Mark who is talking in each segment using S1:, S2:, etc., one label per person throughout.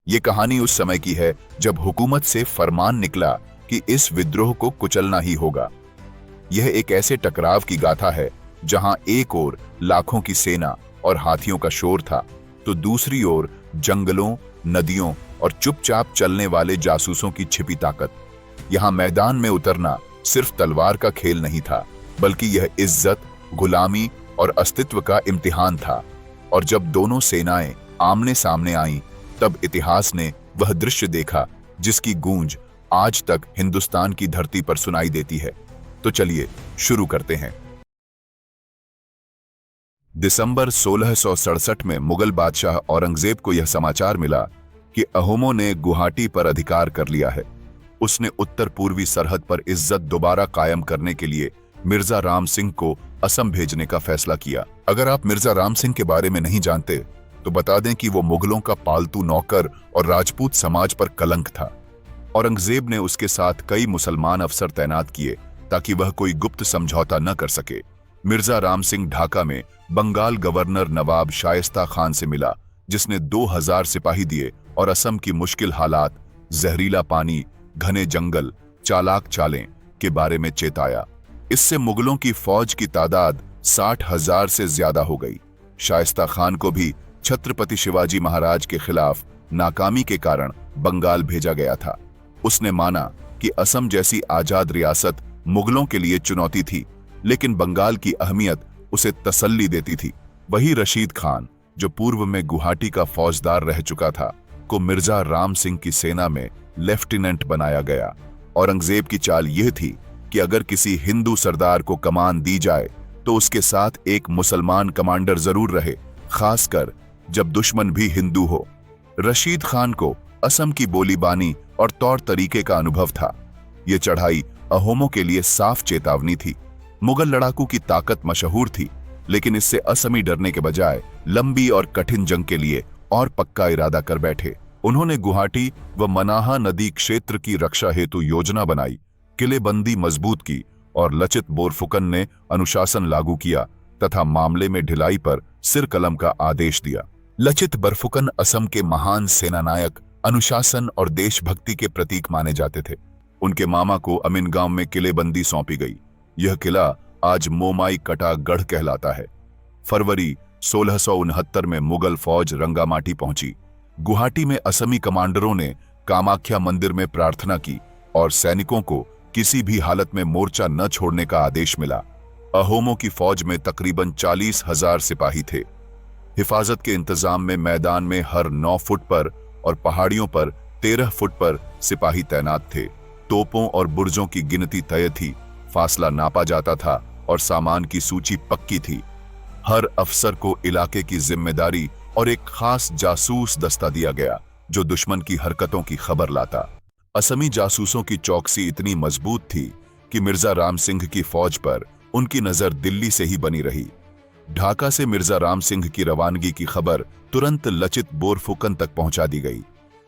S1: ये कहानी उस समय की है जब हुकूमत से फरमान निकला कि इस विद्रोह को कुचलना ही होगा। यह एक ऐसे टकराव की गाथा है जहां एक ओर लाखों की सेना और हाथियों का शोर था, तो दूसरी ओर जंगलों, नदियों और चुपचाप चलने वाले जासूसों की छिपी ताकत। यहां मैदान में उतरना सिर्फ तलवार का खेल नहीं था, बल्कि यह इज्जत, गुलामी और अस्तित्व का इम्तिहान था। और जब दोनों सेनाएं आमने सामने आईं, तब इतिहास ने वह दृश्य देखा जिसकी गूंज आज तक हिंदुस्तान की धरती पर सुनाई देती है। तो चलिए शुरू करते हैं। दिसंबर 1667 में मुगल बादशाह औरंगजेब को यह समाचार मिला कि अहोमों ने गुवाहाटी पर अधिकार कर लिया है। उसने उत्तर पूर्वी सरहद पर इज्जत दोबारा कायम करने के लिए मिर्जा राम सिंह को असम भेजने का फैसला किया। अगर आप मिर्जा राम सिंह के बारे में नहीं जानते तो बता दें कि वो मुगलों का पालतू नौकर और राजपूत समाज पर कलंक था। औरंगजेब ने उसके साथ कई मुसलमान अफसर तैनात किए ताकि वह कोई गुप्त समझौता न कर सके। मिर्जा राम सिंह ढाका में बंगाल गवर्नर नवाब शाइस्ता खान से मिला, जिसने 2000 सिपाही दिए और असम की मुश्किल हालात, जहरीला पानी, घने जंगल, चालाक चालें के बारे में चेताया। इससे मुगलों की फौज की तादाद 60,000 से ज्यादा हो गई। शाइस्ता खान को भी छत्रपति शिवाजी महाराज के खिलाफ नाकामी के कारण बंगाल भेजा गया था। उसने माना कि असम जैसी आजाद रियासत मुगलों के लिए चुनौती थी, लेकिन बंगाल की अहमियत उसे तसल्ली देती थी। वही रशीद खान, जो पूर्व में गुवाहाटी का फौजदार रह चुका था, को मिर्जा राम सिंह की सेना में लेफ्टिनेंट बनाया गया। औरंगजेब की चाल यह थी कि अगर किसी हिंदू सरदार को कमान दी जाए तो उसके साथ एक मुसलमान कमांडर जरूर रहे, खासकर जब दुश्मन भी हिंदू हो। रशीद खान को असम की बोलीबानी और तौर तरीके का अनुभव था। यह चढ़ाई अहोमों के लिए साफ चेतावनी थी। मुगल लड़ाकू की ताकत मशहूर थी, लेकिन इससे असमी डरने के बजाय लंबी और कठिन जंग के लिए और पक्का इरादा कर बैठे। उन्होंने गुवाहाटी व मनाहा नदी क्षेत्र की रक्षा हेतु योजना बनाई, किलेबंदी मजबूत की और लचित बोरफुकन ने अनुशासन लागू किया तथा मामले में ढिलाई पर सिर कलम का आदेश दिया। लचित बोरफुकन असम के महान सेनानायक, अनुशासन और देशभक्ति के प्रतीक माने जाते थे। उनके मामा को अमीनगांव में किलेबंदी सौंपी गई। यह किला आज मोमाई कटा गढ़ कहलाता है। फरवरी 1669 में मुगल फौज रंगामाटी पहुंची। गुवाहाटी में असमी कमांडरों ने कामाख्या मंदिर में प्रार्थना की और सैनिकों को किसी भी हालत में मोर्चा न छोड़ने का आदेश मिला। अहोमों की फौज में तकरीबन 40,000 सिपाही थे। हिफाजत के इंतजाम में मैदान में हर 9 फुट पर और पहाड़ियों पर 13 फुट पर सिपाही तैनात थे। तोपों और बुर्जों की गिनती तय थी, फासला नापा जाता था और सामान की सूची पक्की थी। हर अफसर को इलाके की जिम्मेदारी और एक खास जासूस दस्ता दिया गया जो दुश्मन की हरकतों की खबर लाता। असमी जासूसों की चौकसी इतनी मजबूत थी कि मिर्जा राम सिंह की फौज पर उनकी नजर दिल्ली से ही बनी रही। ढाका से मिर्जा राम सिंह की रवानगी की खबर तुरंत लचित बोरफुकन तक पहुंचा दी गई।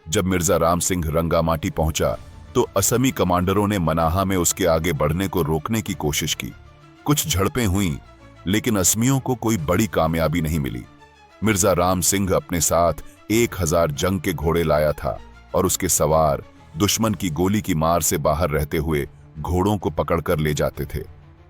S1: जब मिर्जा राम सिंह रंगामाटी पहुंचा तो असमी कमांडरों ने मनाहा में उसके आगे बढ़ने को रोकने की कोशिश की। कुछ झड़पें हुईं, लेकिन असमियों को कोई बड़ी कामयाबी नहीं मिली। मिर्जा राम सिंह अपने साथ 1000 जंग के घोड़े लाया था और उसके सवार दुश्मन की गोली की मार से बाहर रहते हुए घोड़ों को पकड़कर ले जाते थे।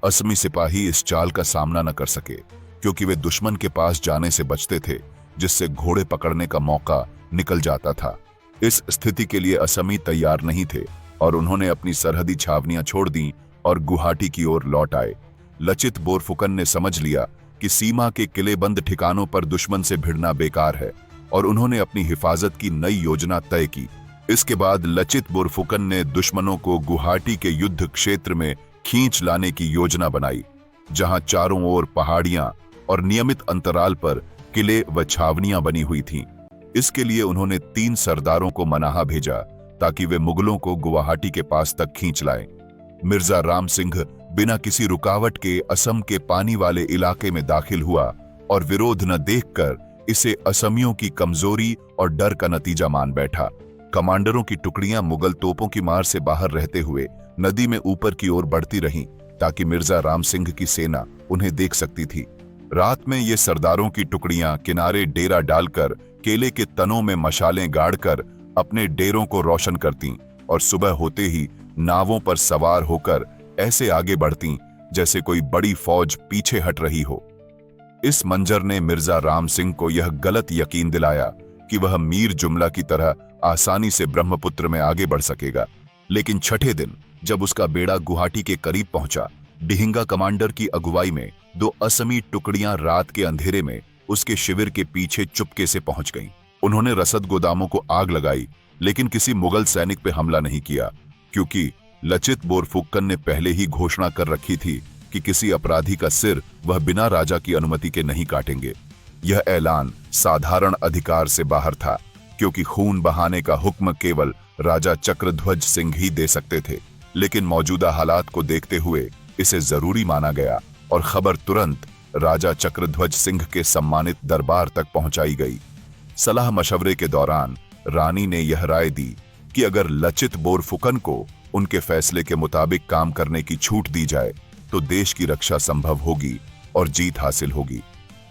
S1: असमी सिपाही इस चाल का सामना न कर सके, क्योंकि वे दुश्मन के पास जाने से बचते थे, जिससे घोड़े पकड़ने का मौका निकल जाता था। इस स्थिति के लिए असमी तैयार नहीं थे और उन्होंने अपनी सरहदी छावनियां छोड़ दी और गुवाहाटी की ओर लौट आए। लचित बोरफुकन ने समझ लिया कि सीमा के किलेबंद ठिकानों पर दुश्मन से भिड़ना बेकार है और उन्होंने अपनी हिफाजत की नई योजना तय की। इसके बाद लचित बोरफुकन ने दुश्मनों को गुवाहाटी के युद्ध क्षेत्र में खींच लाने की योजना बनाई, जहां चारों ओर पहाड़ियां और नियमित अंतराल पर किले व छावनियां बनी हुई थीं। इसके लिए उन्होंने 3 सरदारों को मनाहा भेजा ताकि वे मुगलों को गुवाहाटी के पास तक खींच लाएं। मिर्जा राम सिंह बिना किसी रुकावट के असम के पानी वाले इलाके में दाखिल हुआ और विरोध न देखकर इसे असमियों की कमजोरी और डर का नतीजा मान बैठा। कमांडरों की टुकड़ियां मुगल तोपों की मार से बाहर रहते हुए नदी में ऊपर की ओर बढ़ती रहीं ताकि मिर्जा राम सिंह की सेना उन्हें देख सकती थी। रात में ये सरदारों की टुकड़ियां किनारे डेरा डालकर केले के तनों में मशालें गाड़कर अपने डेरों को रोशन करतीं और सुबह होते ही नावों पर सवार होकर ऐसे आगे बढ़तीं जैसे कोई बड़ी फौज पीछे हट रही हो। इस मंजर ने मिर्जा राम सिंह को यह गलत यकीन दिलाया कि वह मीर जुमला की तरह आसानी से ब्रह्मपुत्र में आगे बढ़ सकेगा। लेकिन छठे दिन जब उसका बेड़ा गुवाहाटी के करीब पहुंचा, डिहिंगा कमांडर की अगुवाई में 2 असमी टुकड़ियां रात के अंधेरे में उसके शिविर के पीछे चुपके से पहुंच गईं। उन्होंने रसद गोदामों को आग लगाई, लेकिन किसी मुगल सैनिक पे हमला नहीं किया, क्योंकि लचित बोरफुकन ने पहले ही घोषणा कर रखी थी कि किसी अपराधी का सिर वह बिना राजा की अनुमति के नहीं काटेंगे। यह ऐलान साधारण अधिकार से बाहर था, क्योंकि खून बहाने का हुक्म केवल राजा चक्रध्वज सिंह ही दे सकते थे। लेकिन मौजूदा हालात को देखते हुए इसे जरूरी माना गया और खबर तुरंत राजा चक्रध्वज सिंह के सम्मानित दरबार तक पहुंचाई गई। सलाह मशवरे के दौरान रानी ने यह राय दी कि अगर लचित बोरफुकन को उनके फैसले के मुताबिक काम करने की छूट दी जाए तो देश की रक्षा संभव होगी और जीत हासिल होगी।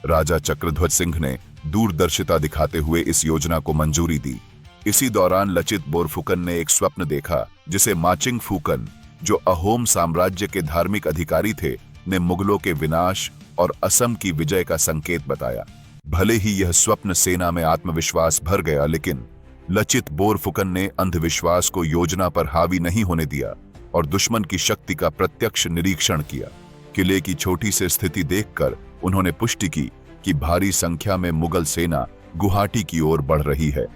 S1: राजा चक्रध्वज सिंह ने दूरदर्शिता दिखाते हुए इस योजना को मंजूरी दी। इसी दौरान लचित बोरफुकन ने एक स्वप्न देखा जिसे माचिंग फूकन, जो अहोम साम्राज्य के धार्मिक अधिकारी थे, ने मुगलों के विनाश और असम की विजय का संकेत बताया। भले ही यह स्वप्न सेना में आत्मविश्वास भर गया, लेकिन लचित बोरफुकन ने अंधविश्वास को योजना पर हावी नहीं होने दिया और दुश्मन की शक्ति का प्रत्यक्ष निरीक्षण किया। किले की छोटी सी स्थिति देखकर उन्होंने पुष्टि की कि भारी संख्या में मुगल सेना गुवाहाटी की ओर बढ़ रही है।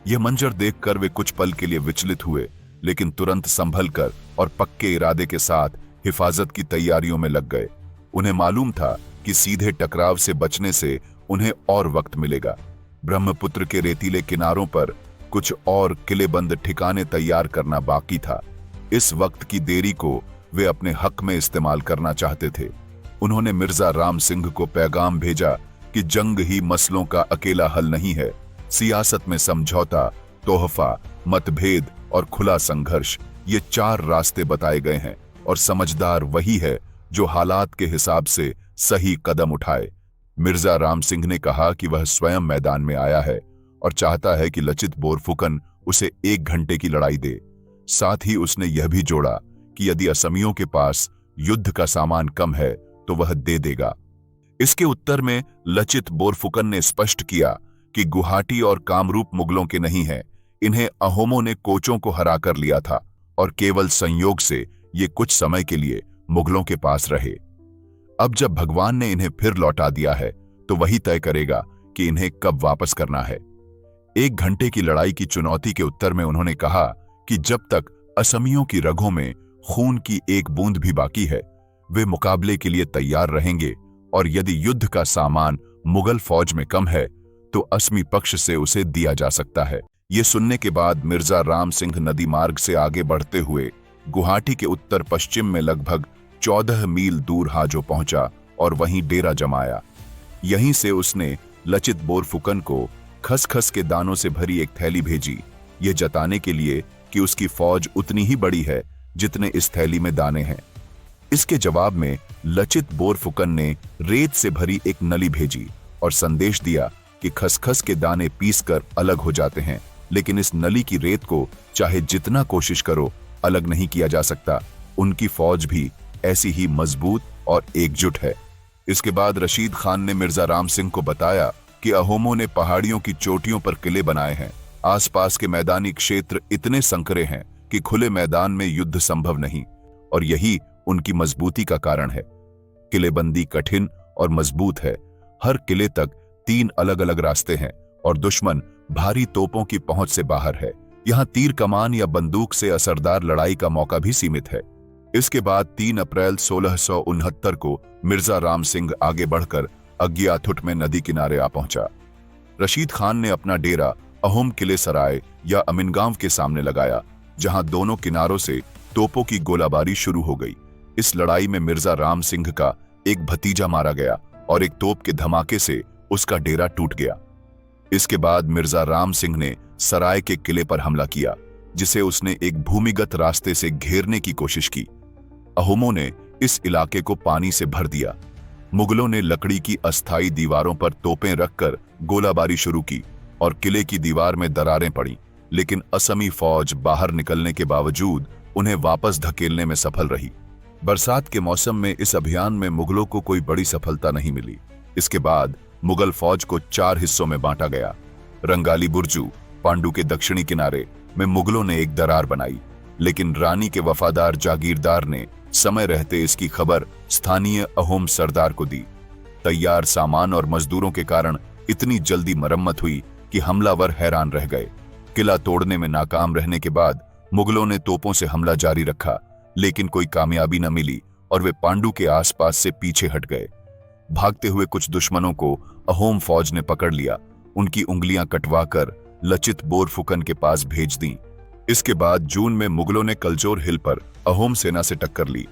S1: यह मंजर देखकर वे कुछ पल के लिए विचलित हुए, लेकिन तुरंत संभल कर और पक्के इरादे के साथ हिफाजत की तैयारियों में लग गए। उन्हें मालूम था कि सीधे टकराव से बचने से उन्हें और वक्त मिलेगा। ब्रह्मपुत्र के रेतीले किनारों पर कुछ और किलेबंद ठिकाने तैयार करना बाकी था। इस वक्त की देरी को वे अपने हक में इस्तेमाल करना चाहते थे। उन्होंने मिर्जा राम सिंह को पैगाम भेजा कि जंग ही मसलों का अकेला हल नहीं है। सियासत में समझौता, तोहफा, मतभेद और खुला संघर्ष, ये 4 रास्ते बताए गए हैं और समझदार वही है जो हालात के हिसाब से सही कदम उठाए। मिर्जा राम सिंह ने कहा कि वह स्वयं मैदान में आया है और चाहता है कि लचित बोरफुकन उसे 1 घंटे की लड़ाई दे। साथ ही उसने यह भी जोड़ा कि यदि असमियों के पास युद्ध का सामान कम है तो वह दे देगा। इसके उत्तर में लचित बोरफुकन ने स्पष्ट किया कि गुवाहाटी और कामरूप मुगलों के नहीं हैं, इन्हें अहोमों ने कोचों को हरा कर लिया था और केवल संयोग से ये कुछ समय के लिए मुगलों के पास रहे। अब जब भगवान ने इन्हें फिर लौटा दिया है तो वही तय करेगा कि इन्हें कब वापस करना है। 1 घंटे की लड़ाई की चुनौती के उत्तर में उन्होंने कहा कि जब तक असमियों की रगों में खून की एक बूंद भी बाकी है, वे मुकाबले के लिए तैयार रहेंगे और यदि युद्ध का सामान मुगल फौज में कम है तो असमी पक्ष से उसे दिया जा सकता है। ये सुनने के बाद मिर्जा राम सिंह नदी मार्ग से आगे बढ़ते हुए गुवाहाटी के उत्तर पश्चिम में लगभग 14 मील दूर हाजो पहुंचा और वहीं डेरा जमाया। यहीं से उसने लचित बोरफुकन को खसखस के दानों से भरी एक थैली भेजी, ये जताने के लिए कि उसकी फौज उतनी ही बड़ी है जितने इस थैली में दाने हैं। इसके जवाब में लचित बोरफुकन ने रेत से भरी एक नली भेजी और संदेश दिया कि खसखस के दाने पीसकर अलग हो जाते हैं, लेकिन इस नली की रेत को चाहे जितना कोशिश करो अलग नहीं किया जा सकता। उनकी फौज भी ऐसी ही मजबूत और एकजुट है। इसके बाद रशीद खान ने मिर्जा राम सिंह को बताया कि अहोमों ने पहाड़ियों की चोटियों पर किले बनाए हैं। आसपास के मैदानी क्षेत्र इतने संकरे हैं कि खुले मैदान में युद्ध संभव नहीं, और यही उनकी मजबूती का कारण है। किलेबंदी कठिन और मजबूत है। हर किले तक 3 अलग अलग रास्ते हैं और दुश्मन भारी तोपों की पहुंच से बाहर है। यहाँ तीर कमान या बंदूक से असरदार लड़ाई का मौका भी सीमित है। इसके बाद 3 अप्रैल 1669 को मिर्जा राम सिंह आगे बढ़कर अग्गियाथुट में नदी किनारे आ पहुंचा। रशीद खान ने अपना डेरा अहोम किले सराय या अमिनगांव के सामने लगाया, जहां दोनों किनारों से तोपों की गोलाबारी शुरू हो गई। इस लड़ाई में मिर्जा राम सिंह का एक भतीजा मारा गया और एक तोप के धमाके से उसका डेरा टूट गया। इसके बाद मिर्जा राम सिंह ने सराय के किले पर हमला किया, जिसे उसने एक भूमिगत रास्ते से घेरने की कोशिश की। अहोमों ने इस इलाके को पानी से भर दिया। मुगलों ने लकड़ी की अस्थायी दीवारों पर तोपें रखकर गोलाबारी शुरू की और किले की दीवार में दरारें पड़ी। लेकिन असमी फौज बाहर निकलने के बावजूद उन्हें वापस धकेलने में सफल रही। बरसात के मौसम में इस अभियान में मुगलों को कोई बड़ी सफलता नहीं मिली। इसके बाद मुगल फौज को 4 हिस्सों में बांटा गया। रंगाली बुर्जू, पांडु के दक्षिणी किनारे में मुगलों ने एक दरार बनाई, लेकिन रानी के वफादार जागीरदार ने समय रहते इसकी खबर स्थानीय अहोम सरदार को दी। तैयार सामान और मजदूरों के कारण इतनी जल्दी मरम्मत हुई कि हमलावर हैरान रह गए। किला तोड़ने में नाकाम रहने के बाद मुगलों ने तोपों से हमला जारी रखा, लेकिन कोई कामयाबी न मिली और वे पांडु के आसपास से पीछे हट गए। भागते हुए कुछ दुश्मनों को अहोम फौज ने पकड़ लिया, उनकी उंगलियां कटवाकर लचित बोरफुकन के पास भेज दी। इसके बाद जून में मुगलों ने कलचोर हिल पर अहोम सेना से टक्कर ली।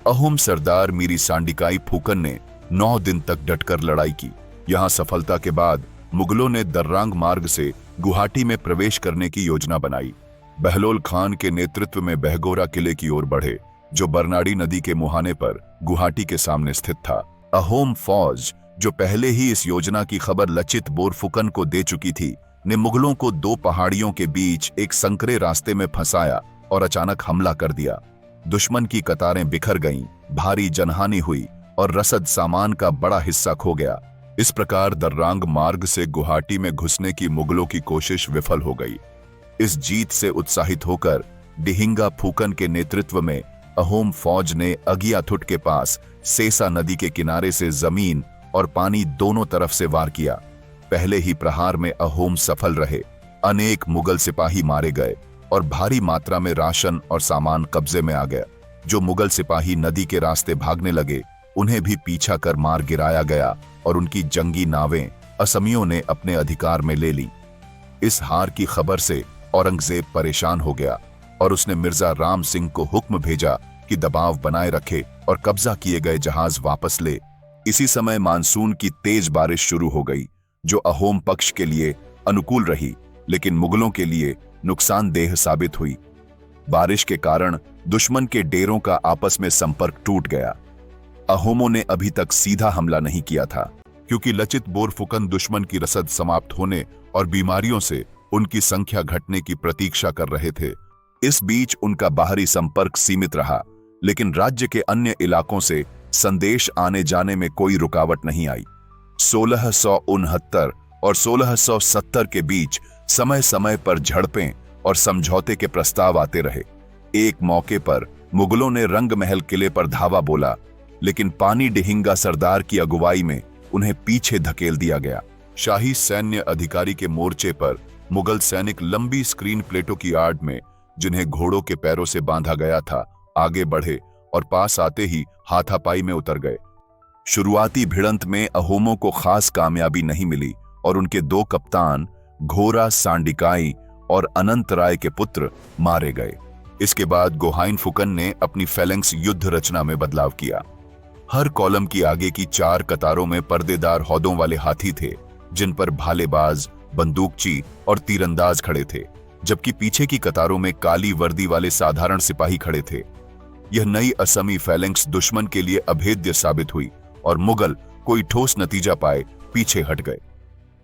S1: अहोम सरदार मीरी सांडिकाई फुकन ने 9 दिन तक डटकर लड़ाई की। यहां सफलता के बाद मुगलों ने दर्रांग मार्ग से गुवाहाटी में प्रवेश करने की योजना बनाई। बहलोल खान के नेतृत्व में बहगोरा किले की ओर बढ़े, जो बरनाड़ी नदी के मुहाने पर गुवाहाटी के सामने स्थित था। अहोम फौज, जो पहले ही इस योजना की खबर लचित बोरफुकन को दे चुकी थी, ने मुगलों को 2 पहाड़ियों के बीच एक संकरे रास्ते में फंसाया और अचानक हमला कर दिया। दुश्मन की कतारें बिखर गईं, भारी जनहानि हुई और रसद सामान का बड़ा हिस्सा खो गया। इस प्रकार दर्रांग मार्ग से गुवाहाटी में घुसने की मुगलों की कोशिश विफल हो गई। इस जीत से उत्साहित होकर डिहिंगा फुकन के नेतृत्व में अहोम फौज ने अगियाथुट के पास सेसा नदी के किनारे से जमीन और पानी दोनों तरफ से वार किया। पहले ही प्रहार में अहोम सफल रहे। अनेक मुगल सिपाही मारे गए और भारी मात्रा में राशन और सामान कब्जे में आ गया। जो मुगल सिपाही नदी के रास्ते भागने लगे, उन्हें भी पीछा कर मार गिराया गया और उनकी जंगी नावें असमियों ने अपने अधिकार में ले ली। इस हार की खबर से औरंगजेब परेशान हो गया और उसने मिर्जा राम सिंह को हुक्म भेजा कि दबाव बनाए रखे और कब्जा किए गए जहाज वापस ले। इसी समय मानसून की तेज बारिश शुरू हो गई, जो अहोम पक्ष के लिए अनुकूल रही, लेकिन मुगलों के लिए नुकसानदेह साबित हुई। बारिश के कारण दुश्मन के डेरों का आपस में संपर्क टूट गया। अहोमों ने अभी तक सीधा हमला नहीं किया था, क्योंकि लचित बोरफुकन दुश्मन की रसद समाप्त होने और बीमारियों से उनकी संख्या घटने की प्रतीक्षा कर रहे थे। इस बीच उनका बाहरी संपर्क सीमित रहा, लेकिन राज्य के अन्य इलाकों से संदेश आने जाने में कोई रुकावट नहीं आई। 1669 और 1670 के बीच समय समय पर झड़पें और समझौते के प्रस्ताव आते रहे। एक मौके पर मुगलों ने रंग महल किले पर धावा बोला, लेकिन पानी डिहिंगा सरदार की अगुवाई में उन्हें पीछे धकेल दिया गया। शाही सैन्य अधिकारी के मोर्चे पर मुगल सैनिक लंबी स्क्रीन प्लेटों की आड़ में, जिन्हें घोड़ों के पैरों से बांधा गया था, आगे बढ़े और पास आते ही हाथापाई में उतर गए। शुरुआती भिड़ंत में अहोमों को खास कामयाबी नहीं मिली और उनके 2 कप्तान घोरा सांडिकाई और अनंत राय के पुत्र मारे गए। इसके बाद गोहाइन फुकन ने अपनी फैलेंक्स युद्ध रचना में बदलाव किया। हर कॉलम की आगे की 4 कतारों में पर्देदार हौदों वाले हाथी थे, जिन पर भालेबाज, बंदूकची और तीरंदाज खड़े थे, जबकि पीछे की कतारों में काली वर्दी वाले साधारण सिपाही खड़े थे। यह नई असमी फैलेंक्स दुश्मन के लिए अभेद्य साबित हुई और मुगल कोई ठोस नतीजा पाए पीछे हट गए।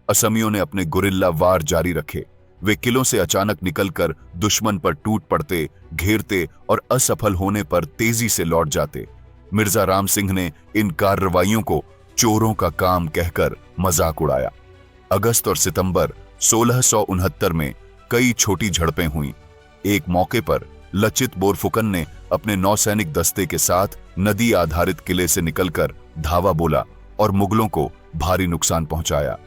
S1: असमियों ने अपने गुरिल्ला वार जारी रखे। वे किलों से अचानक निकलकर दुश्मन पर टूट पड़ते, घेरते और असफल होने पर तेजी से लौट जाते। मिर्जा राम सिंह ने इन कार्रवाइयों को चोरों का काम कहकर मजाक उड़ाया। अगस्त और सितंबर 1669 में कई छोटी झड़पें हुईं। एक मौके पर लचित बोरफुकन ने अपने नौसैनिक दस्ते के साथ नदी आधारित किले से निकलकर धावा बोला और मुगलों को भारी नुकसान पहुंचाया।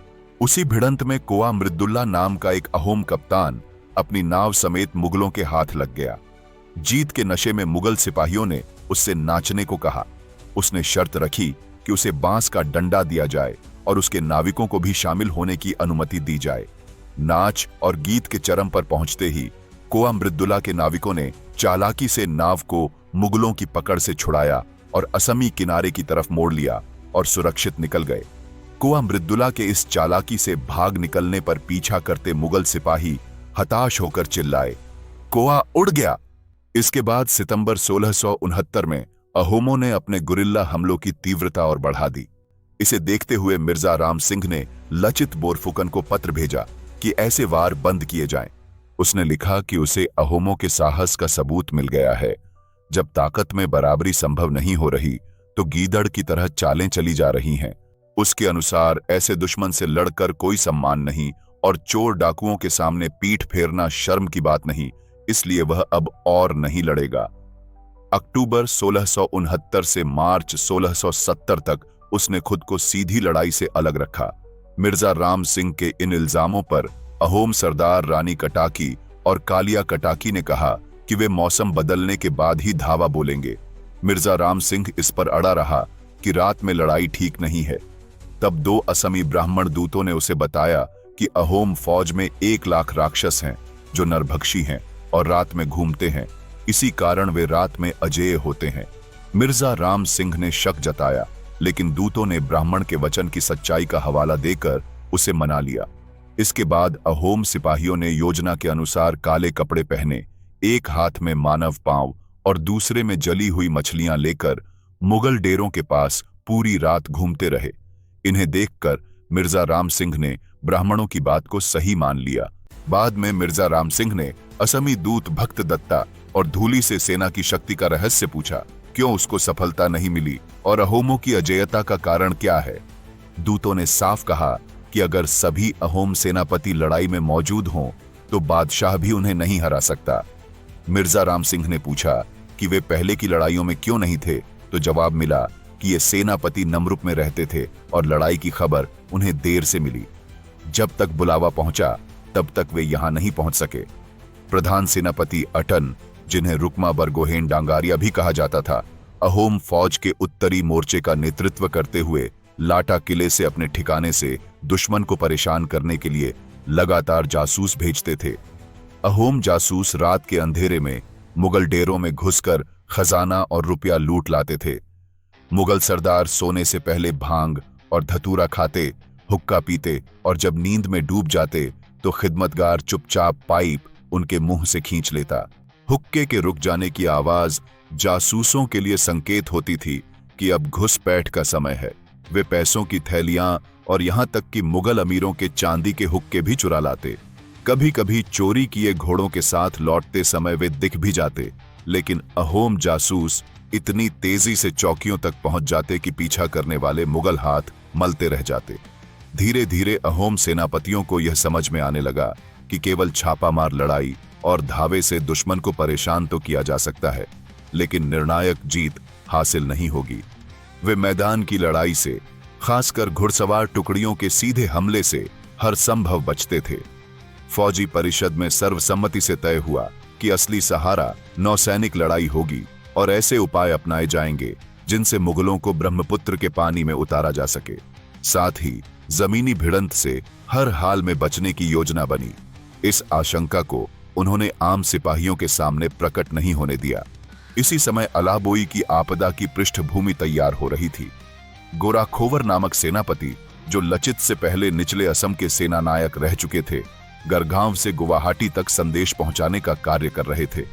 S1: उसी भिड़ंत में कोआ मृदुल्ला नाम का एक अहोम कप्तान अपनी नाव समेत मुगलों के हाथ लग गया। जीत के नशे में मुगल सिपाहियों ने उससे नाचने को कहा। उसने शर्त रखी कि उसे बांस का डंडा दिया जाए और उसके नाविकों को भी शामिल होने की अनुमति दी जाए। नाच और गीत के चरम पर पहुंचते ही कोआ मृदुल्ला के नाविकों ने चालाकी से नाव को मुगलों की पकड़ से छुड़ाया और असमी किनारे की तरफ मोड़ लिया और सुरक्षित निकल गए। कोआ मृदुल्ला के इस चालाकी से भाग निकलने पर पीछा करते मुगल सिपाही हताश होकर चिल्लाए, कोआ उड़ गया। इसके बाद सितंबर 1669 में अहोमों ने अपने गुरिल्ला हमलों की तीव्रता और बढ़ा दी। इसे देखते हुए मिर्जा राम सिंह ने लचित बोरफुकन को पत्र भेजा कि ऐसे वार बंद किए जाएं। उसने लिखा कि उसे अहोमों के साहस का सबूत मिल गया है। जब ताकत में बराबरी संभव नहीं हो रही तो गीदड़ की तरह चालें चली जा रही हैं। उसके अनुसार ऐसे दुश्मन से लड़कर कोई सम्मान नहीं और चोर डाकुओं के सामने पीठ फेरना शर्म की बात नहीं, इसलिए वह अब और नहीं लड़ेगा। अक्टूबर 1669 से मार्च 1670 तक उसने खुद को सीधी लड़ाई से अलग रखा। मिर्जा राम सिंह के इन इल्जामों पर अहोम सरदार रानी कटाकी और कालिया कटाकी ने कहा कि वे मौसम बदलने के बाद ही धावा बोलेंगे। मिर्जा राम सिंह इस पर अड़ा रहा कि रात में लड़ाई ठीक नहीं है। तब 2 असमी ब्राह्मण दूतों ने उसे बताया कि अहोम फौज में 1 लाख राक्षस हैं जो नरभक्षी हैं और रात में घूमते हैं, इसी कारण वे रात में अजेय होते हैं। मिर्जा राम सिंह ने शक जताया, लेकिन दूतों ने ब्राह्मण के वचन की सच्चाई का हवाला देकर उसे मना लिया। इसके बाद अहोम सिपाहियों ने योजना के अनुसार काले कपड़े पहने, एक हाथ में मानव पांव और दूसरे में जली हुई मछलियां लेकर मुगल डेरों के पास पूरी रात घूमते रहे। इन्हें देखकर मिर्जा राम सिंह ने ब्राह्मणों की बात को सही मान लिया। बाद में मिर्जा राम सिंह ने असमी दूत भक्त दत्ता और धूली से सेना की शक्ति का रहस्य पूछा, क्यों उसको सफलता नहीं मिली और अहोमों की अजेयता का कारण क्या है। दूतों ने साफ कहा कि अगर सभी अहोम सेनापति लड़ाई में मौजूद हों तो बादशाह भी उन्हें नहीं हरा सकता। मिर्जा राम सिंह ने पूछा कि वे पहले की लड़ाइयों में क्यों नहीं थे, तो जवाब मिला कि ये सेनापति नमरुक में रहते थे और लड़ाई की खबर उन्हें देर से मिली। जब तक बुलावा पहुंचा तब तक वे यहां नहीं पहुंच सके। प्रधान सेनापति अटन, जिन्हें रुकमा बरगोहेन डांगारिया भी कहा जाता था, अहोम फौज के उत्तरी मोर्चे का नेतृत्व करते हुए लाटा किले से अपने ठिकाने से दुश्मन को परेशान करने के लिए लगातार जासूस भेजते थे। अहोम जासूस रात के अंधेरे में मुगल डेरों में घुसकर खजाना और रुपया लूट लाते थे। मुगल सरदार सोने से पहले भांग और धतूरा खाते, हुक्का पीते और जब नींद में डूब जाते तो खिदमतगार चुपचाप पाइप उनके मुंह से खींच लेता। हुक्के के रुक जाने की आवाज जासूसों के लिए संकेत होती थी कि अब घुसपैठ का समय है। वे पैसों की थैलियां और यहां तक कि मुगल अमीरों के चांदी के हुक्के भी चुरा लाते। कभी कभी चोरी किए घोड़ों के साथ लौटते समय वे दिख भी जाते, लेकिन अहोम जासूस इतनी तेजी से चौकियों तक पहुंच जाते कि पीछा करने वाले मुगल हाथ मलते रह जाते। धीरे धीरे अहोम सेनापतियों को यह समझ में आने लगा कि केवल छापामार लड़ाई और धावे से दुश्मन को परेशान तो किया जा सकता है, लेकिन निर्णायक जीत हासिल नहीं होगी। वे मैदान की लड़ाई से, खासकर घुड़सवार टुकड़ियों के सीधे हमले से हर संभव बचते थे। फौजी परिषद में सर्वसम्मति से तय हुआ कि असली सहारा नौसैनिक लड़ाई होगी और ऐसे उपाय अपनाए जाएंगे जिनसे मुगलों को ब्रह्मपुत्र के पानी में उतारा जा सके। साथ ही जमीनी भिड़ंत से हर हाल में बचने की योजना बनी। इस आशंका को उन्होंने आम सिपाहियों के सामने प्रकट नहीं होने दिया। इसी समय अलाबोई की आपदा की पृष्ठभूमि तैयार हो रही थी। गोराखोवर नामक सेनापति, जो लचित से पहले निचले असम के सेना नायक रह चुके थे, गरगांव से गुवाहाटी तक संदेश पहुंचाने का कार्य कर रहे थे।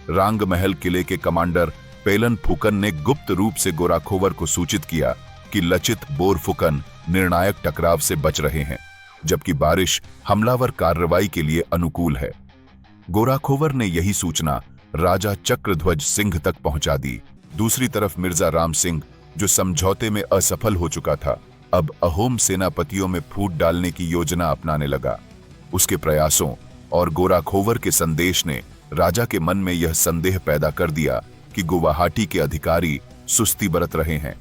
S1: रांग महल किले के कमांडर पेलन फुकन ने गुप्त रूप से गोराखोवर को सूचित किया कि लचित बोरफुकन निर्णायक टकराव से बच रहे हैं, जबकि बारिश हमलावर कार्रवाई के लिए अनुकूल है। गोराखोवर ने यही सूचना राजा चक्रध्वज सिंह तक पहुंचा दी। दूसरी तरफ मिर्जा राम सिंह, जो समझौते में असफल हो चुका था, अब अहोम सेनापतियों में फूट डालने की योजना अपनाने लगा। उसके प्रयासों और गोराखोवर के संदेश ने राजा के मन में यह संदेह पैदा कर दिया कि गुवाहाटी के अधिकारी सुस्ती बरत रहे हैं।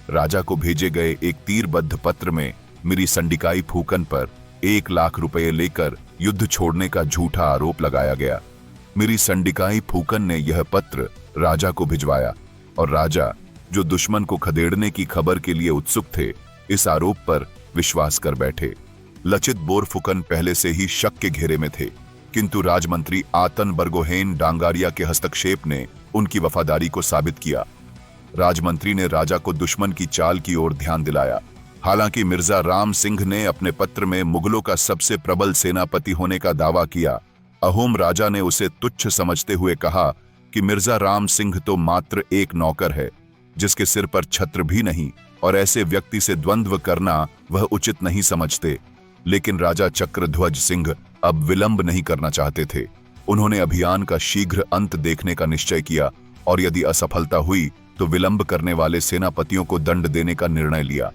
S1: राजा को भेजे गए एक तीरबद्ध पत्र में मिरी संडिकाई फूकन पर 1 लाख रुपए लेकर युद्ध छोड़ने का झूठा आरोप लगाया गया। मिरी संडिकाई फूकन ने यह पत्र राजा को भिजवाया और राजा, जो दुश्मन को खदेड़ने की खबर के लिए उत्सुक थे, इस आरोप पर विश्वास कर बैठे। लचित बोरफुकन पहले से ही शक के घेरे में थे, किंतु राजमंत्री आतन बरगोहेन डांगारिया के हस्तक्षेप ने उनकी वफादारी को साबित किया। राजमंत्री ने राजा को दुश्मन की चाल की ओर ध्यान दिलाया। हालांकि मिर्जा राम सिंह ने अपने पत्र में मुगलों का सबसे प्रबल सेनापति होने का दावा किया, अहोम राजा ने उसे तुच्छ समझते हुए कहा कि मिर्जा राम सिंह तो मात्र एक नौकर है, जिसके सिर पर छत्र भी नहीं, और ऐसे व्यक्ति से द्वंद्व करना वह उचित नहीं समझते। लेकिन राजा चक्रध्वज सिंह अब विलंब नहीं करना चाहते थे। उन्होंने अभियान का शीघ्र अंत देखने का निश्चय किया और यदि असफलता हुई तो विलंब करने वाले सेनापतियों को दंड देने का निर्णय लिया।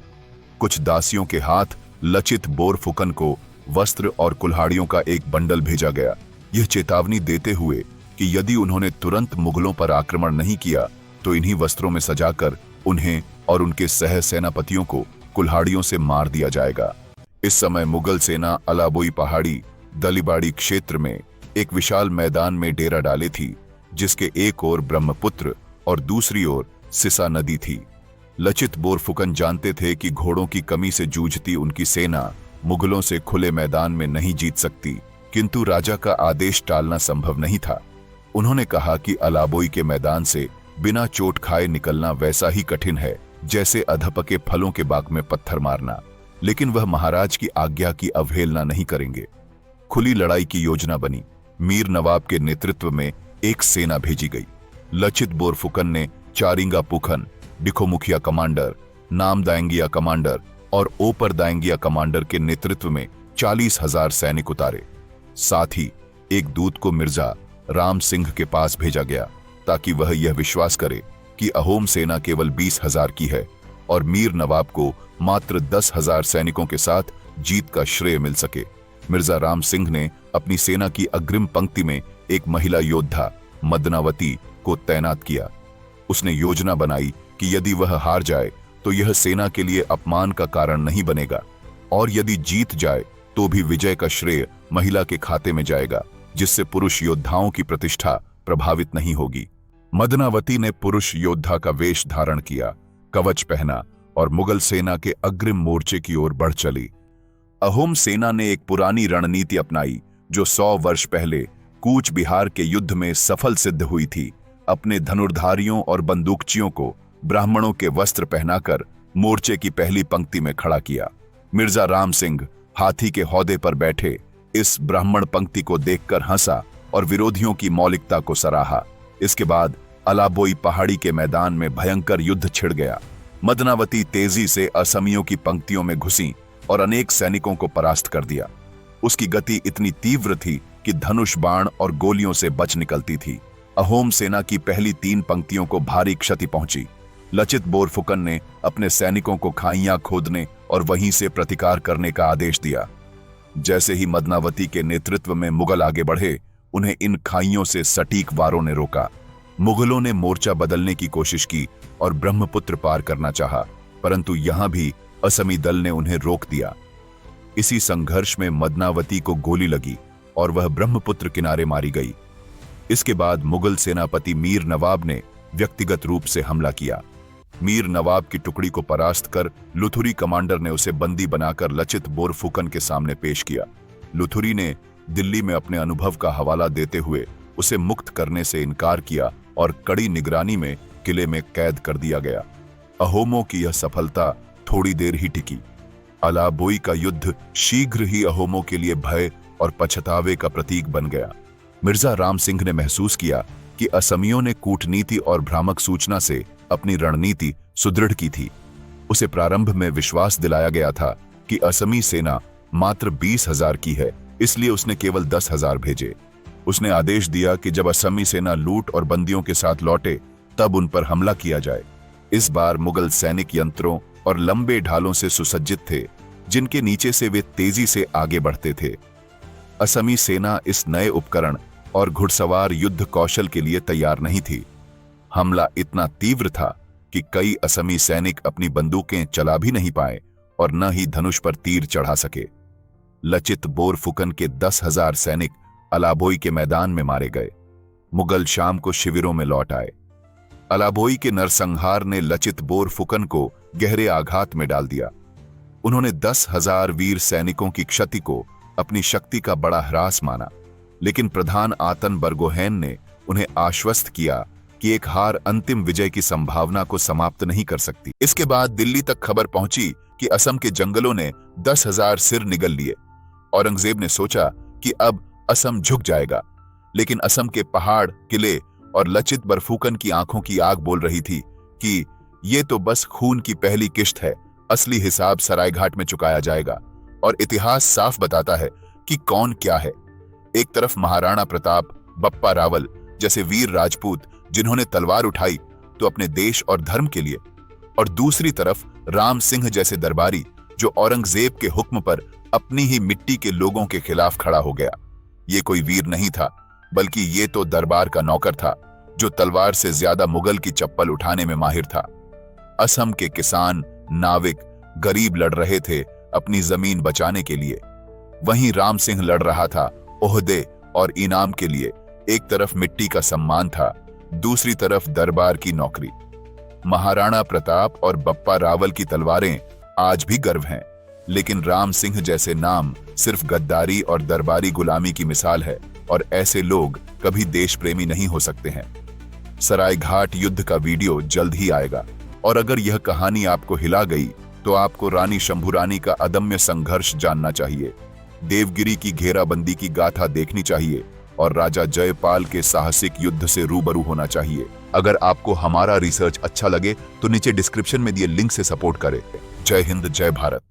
S1: कुछ दासियों के हाथ लचित बोरफुकन को वस्त्र और कुल्हाड़ियों का एक बंडल भेजा गया, यह चेतावनी देते हुए कि यदि उन्होंने तुरंत मुगलों पर आक्रमण नहीं किया तो इन्हीं वस्त्रों में सजाकर उन्हें और उनके सह सेनापतियों को कुल्हाड़ियों से मार दिया जाएगा। इस समय मुगल सेना अलाबोई पहाड़ी दलीबाड़ी क्षेत्र में एक विशाल मैदान में डेरा डाले थी, जिसके एक ओर ब्रह्मपुत्र और दूसरी ओर सिसा नदी थी। लचित बोरफुकन जानते थे कि घोड़ों की कमी से जूझती उनकी सेना मुगलों से खुले मैदान में नहीं जीत सकती, किंतु राजा का आदेश टालना संभव नहीं था। उन्होंने कहा कि अलाबोई के मैदान से बिना चोट खाए निकलना वैसा ही कठिन है जैसे अधपके फलों के बाग में पत्थर मारना, लेकिन वह महाराज की आज्ञा की अवहेलना नहीं करेंगे। खुली लड़ाई की योजना बनी। मीर नवाब के नेतृत्व में एक सेना भेजी गई। लचित बोरफुकन ने चारिंगा पुखन, डिखोमुखिया कमांडर, नामदांगिया कमांडर और ओपरदांगिया कमांडर के नेतृत्व में 40,000 सैनिक उतारे। साथ ही एक दूत को मिर्जा राम सिंह के पास भेजा गया ताकि वह यह विश्वास करे कि अहोम सेना केवल 20,000 की है और मीर नवाब को मात्र 10,000 सैनिकों के साथ जीत का श्रेय मिल सके। मिर्जा राम सिंह ने अपनी सेना की अग्रिम पंक्ति में एक महिला योद्धा मदनावती को तैनात किया। उसने योजना बनाई कि यदि वह हार जाए तो यह सेना के लिए अपमान का कारण नहीं बनेगा और यदि जीत जाए तो भी विजय का श्रेय महिला के खाते में जाएगा, जिससे पुरुष योद्धाओं की प्रतिष्ठा प्रभावित नहीं होगी। मदनावती ने पुरुष योद्धा का वेश धारण किया, कवच पहना और मुगल सेना के अग्रिम मोर्चे की ओर बढ़ चली। अहोम सेना ने एक पुरानी रणनीति अपनाई जो 100 वर्ष पहले कूच बिहार के युद्ध में सफल सिद्ध हुई थी। अपने धनुर्धारियों और बंदूकचियों को ब्राह्मणों के वस्त्र पहनाकर मोर्चे की पहली पंक्ति में खड़ा किया। मिर्जा राम सिंह हाथी के हौदे पर बैठे इस ब्राह्मण पंक्ति को देखकर हंसा और विरोधियों की मौलिकता को सराहा। इसके बाद अलाबोई पहाड़ी के मैदान में भयंकर युद्ध छिड़ गया। मदनावती तेजी से असमियों की पंक्तियों में घुसी और अनेक सैनिकों को परास्त कर दिया। उसकी गति इतनी तीव्र थी कि धनुष बाण और गोलियों से बच निकलती थी। अहोम सेना की पहली 3 पंक्तियों को भारी क्षति पहुंची। लचित बोरफुकन ने अपने सैनिकों को खाइयां खोदने और वहीं से प्रतिकार करने का आदेश दिया। जैसे ही मदनावती के नेतृत्व में मुगल आगे बढ़े, उन्हें इन खाइयों से सटीक वारों ने रोका। मुगलों ने मोर्चा बदलने की कोशिश की और ब्रह्मपुत्र पार करना चाहा, परंतु यहां भी असमी दल ने उन्हें रोक दिया। इसी संघर्ष में मदनावती को गोली लगी और वह ब्रह्मपुत्र किनारे मारी गई। इसके बाद मुगल सेनापति मीर नवाब ने व्यक्तिगत रूप से हमला किया। मीर नवाब की टुकड़ी को परास्त कर लुथुरी कमांडर ने उसे बंदी बनाकर लचित बोरफुकन के सामने पेश किया। लुथुरी ने दिल्ली में अपने अनुभव का हवाला देते हुए उसे मुक्त करने से इनकार किया और कड़ी निगरानी में किले में कैद कर दिया गया। अहोमों की यह सफलता थोड़ी देर ही टिकी। अलाबोई का युद्ध शीघ्र ही अहोमों के लिए भय और पछतावे का प्रतीक बन गया। मिर्जा राम सिंह ने महसूस किया कि असमियों ने कूटनीति और भ्रामक सूचना से अपनी रणनीति सुदृढ़ की थी। उसे प्रारंभ में विश्वास दिलाया गया था कि असमी सेना मात्र 20,000 की है, इसलिए उसने केवल 10,000 भेजे। उसने आदेश दिया कि जब असमी सेना लूट और बंदियों के साथ लौटे तब उन पर हमला किया जाए। इस बार मुगल सैनिक यंत्रों और लंबे ढालों से सुसज्जित थे, जिनके नीचे से वे तेजी से आगे बढ़ते थे। असमी सेना इस नए उपकरण और घुड़सवार युद्ध कौशल के लिए तैयार नहीं थी। हमला इतना तीव्र था कि कई असमी सैनिक अपनी बंदूकें चला भी नहीं पाए और न ही धनुष पर तीर चढ़ा सके। लचित बोरफुकन के 10,000 सैनिक अलाबोई के मैदान में मारे गए। मुगल शाम को शिविरों में लौट आए। अलाबोई के नरसंहार ने लचित बोरफुकन को गहरे आघात में डाल दिया। उन्होंने 10,000 वीर सैनिकों की क्षति को अपनी शक्ति का बड़ा ह्रास माना, लेकिन प्रधान आतन बरगोहैन ने उन्हें आश्वस्त किया कि एक हार अंतिम विजय की संभावना को समाप्त नहीं कर सकती। इसके बाद दिल्ली तक खबर पहुंची कि असम के जंगलों ने 10,000 सिर निगल लिए। औरंगजेब ने सोचा कि अब असम झुक जाएगा, लेकिन असम के पहाड़, किले और लचित बरफुकन की आंखों की आग बोल रही थी कि ये तो बस खून की पहली किश्त है, असली हिसाब सरायघाट में चुकाया जाएगा। और इतिहास साफ बताता है कि कौन क्या है। एक तरफ महाराणा प्रताप, बप्पा रावल जैसे वीर राजपूत जिन्होंने तलवार उठाई तो अपने देश और धर्म के लिए, और दूसरी तरफ राम सिंह जैसे दरबारी जो औरंगजेब के हुक्म पर अपनी ही मिट्टी के लोगों के खिलाफ खड़ा हो गया। ये कोई वीर नहीं था, बल्कि ये तो दरबार का नौकर था जो तलवार से ज्यादा मुगल की चप्पल उठाने में माहिर था। असम के किसान, नाविक, गरीब लड़ रहे थे अपनी जमीन बचाने के लिए, वहीं राम सिंह लड़ रहा था ओहदे और इनाम के लिए। एक तरफ मिट्टी का सम्मान था, दूसरी तरफ दरबार की नौकरी। महाराणा प्रताप और बप्पा रावल की तलवारें आज भी गर्व हैं, लेकिन राम सिंह जैसे नाम सिर्फ गद्दारी और दरबारी गुलामी की मिसाल है, और ऐसे लोग कभी देश प्रेमी नहीं हो सकते हैं। सरायघाट युद्ध का वीडियो जल्द ही आएगा, और अगर यह कहानी आपको हिला गई तो आपको रानी शंभुरानी का अदम्य संघर्ष जानना चाहिए, देवगिरी की घेराबंदी की गाथा देखनी चाहिए और राजा जयपाल के साहसिक युद्ध से रूबरू होना चाहिए। अगर आपको हमारा रिसर्च अच्छा लगे तो नीचे डिस्क्रिप्शन में दिए लिंक से सपोर्ट करें। जय हिंद, जय भारत।